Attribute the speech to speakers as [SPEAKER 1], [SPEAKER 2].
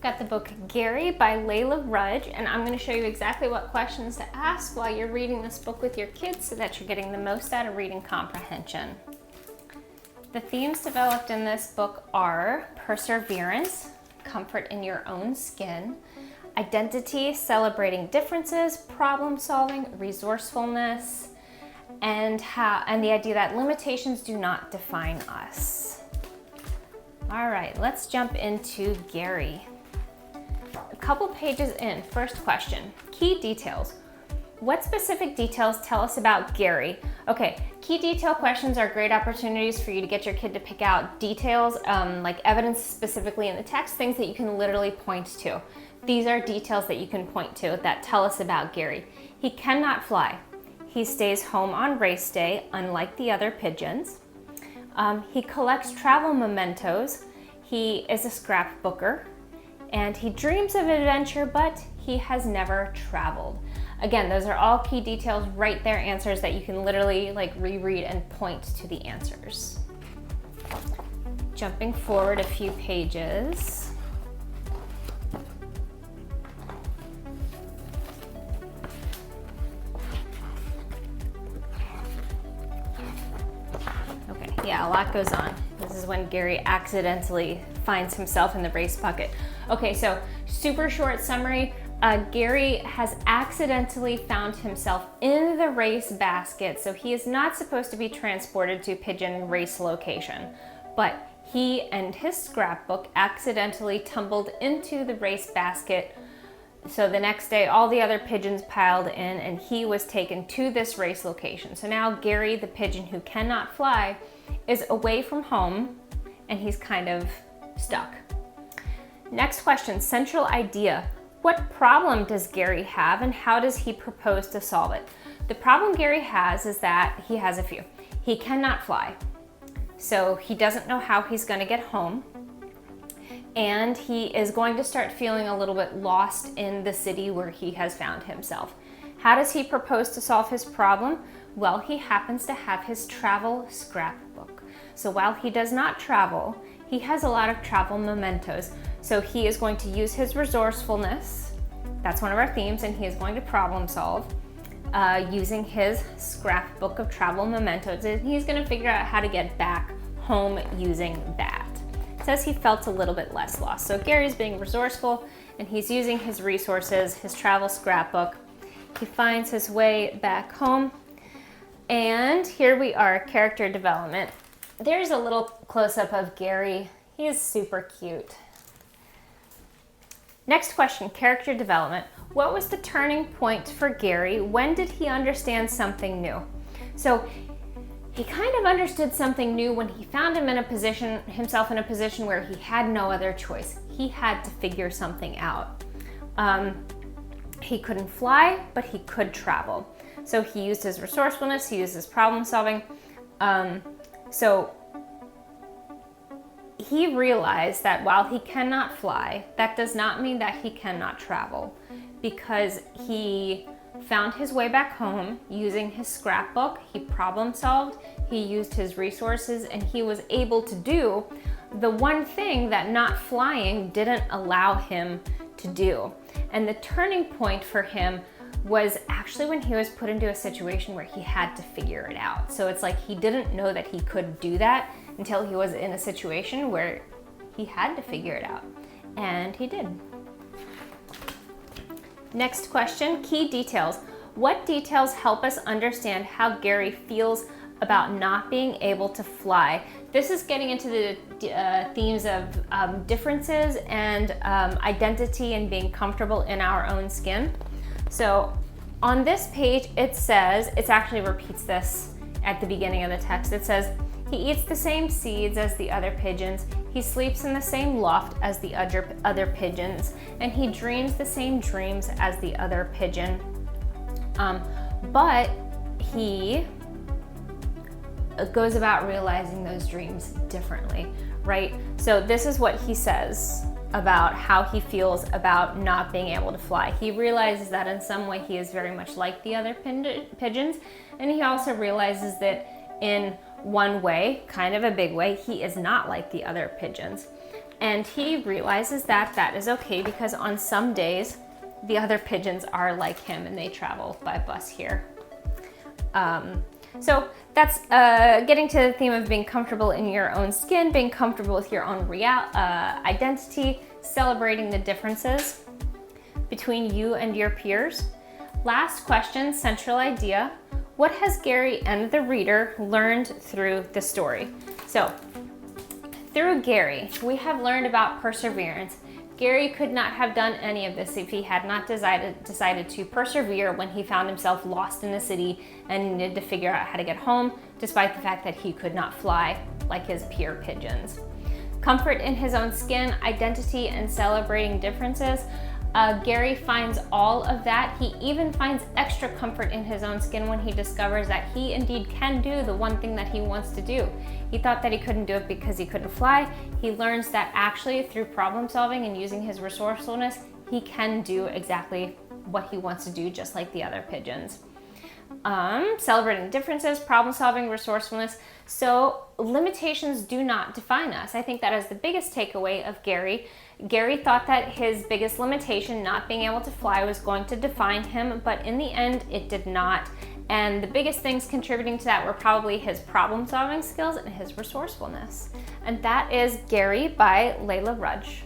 [SPEAKER 1] Got the book Gary by Leila Rudge, and I'm going to show you exactly what questions to ask while you're reading this book with your kids so that you're getting the most out of reading comprehension. The themes developed in this book are perseverance, comfort in your own skin, identity, celebrating differences, problem solving, resourcefulness, and the idea that limitations do not define us. All right, let's jump into Gary. A couple pages in, first question, key details. What specific details tell us about Gary? Okay, key detail questions are great opportunities for you to get your kid to pick out details, like evidence specifically in the text, things that you can literally point to. These are details that you can point to that tell us about Gary. He cannot fly. He stays home on race day, unlike the other pigeons. He collects travel mementos. He is a scrapbooker. And he dreams of adventure, but he has never traveled. Again, those are all key details, right there, answers that you can literally reread and point to the answers. Jumping forward a few pages. Okay, yeah, a lot goes on. This is when Gary accidentally finds himself in the race bucket. Okay, so super short summary. Gary has accidentally found himself in the race basket, so he is not supposed to be transported to pigeon race location, but he and his scrapbook accidentally tumbled into the race basket. So the next day, all the other pigeons piled in and he was taken to this race location. So now Gary, the pigeon who cannot fly, is away from home and he's kind of stuck. Next question, central idea. What problem does Gary have and how does he propose to solve it? The problem Gary has is that he has a few. He cannot fly, so he doesn't know how he's going to get home, and he is going to start feeling a little bit lost in the city where he has found himself. How does he propose to solve his problem? Well, he happens to have his travel scrapbook. So while he does not travel, he has a lot of travel mementos. So he is going to use his resourcefulness, that's one of our themes, and he is going to problem solve using his scrapbook of travel mementos, and he's going to figure out how to get back home using that. It says he felt a little bit less lost. So Gary's being resourceful and he's using his resources, his travel scrapbook. He finds his way back home, and here we are, character development. There's a little close-up of Gary. He is super cute. Next question, character development. What was the turning point for Gary? When did he understand something new? So he kind of understood something new when he found himself in a position where he had no other choice. He had to figure something out. He couldn't fly, but he could travel. So he used his resourcefulness, he used his problem solving. So he realized that while he cannot fly, that does not mean that he cannot travel, because he found his way back home using his scrapbook, he problem solved, he used his resources, and he was able to do the one thing that not flying didn't allow him to do. And the turning point for him was actually when he was put into a situation where he had to figure it out. So it's like he didn't know that he could do that until he was in a situation where he had to figure it out. And he did. Next question, key details. What details help us understand how Gary feels about not being able to fly? This is getting into the themes of differences and identity and being comfortable in our own skin. So on this page, it says, it actually repeats this at the beginning of the text. It says, he eats the same seeds as the other pigeons. He sleeps in the same loft as the other pigeons, and he dreams the same dreams as the other pigeon. But he goes about realizing those dreams differently, right? So this is what he says about how he feels about not being able to fly. He realizes that in some way he is very much like the other pigeons, and he also realizes that in one way, kind of a big way, he is not like the other pigeons. And he realizes that that is okay because on some days, the other pigeons are like him and they travel by bus here. So that's getting to the theme of being comfortable in your own skin, being comfortable with your own identity, celebrating the differences between you and your peers. Last question, central idea. What has Gary and the reader learned through the story? So through Gary, we have learned about perseverance. Gary could not have done any of this if he had not decided to persevere when he found himself lost in the city and needed to figure out how to get home, despite the fact that he could not fly like his peer pigeons. Comfort in his own skin, identity, and celebrating differences. Gary finds all of that. He even finds extra comfort in his own skin when he discovers that he indeed can do the one thing that he wants to do. He thought that he couldn't do it because he couldn't fly. He learns that actually through problem solving and using his resourcefulness, he can do exactly what he wants to do, just like the other pigeons. Celebrating differences, problem solving, resourcefulness. So limitations do not define us. I think that is the biggest takeaway of Gary. Gary thought that his biggest limitation, not being able to fly, was going to define him, but in the end, it did not. And the biggest things contributing to that were probably his problem solving skills and his resourcefulness. And that is Gary by Leila Rudge.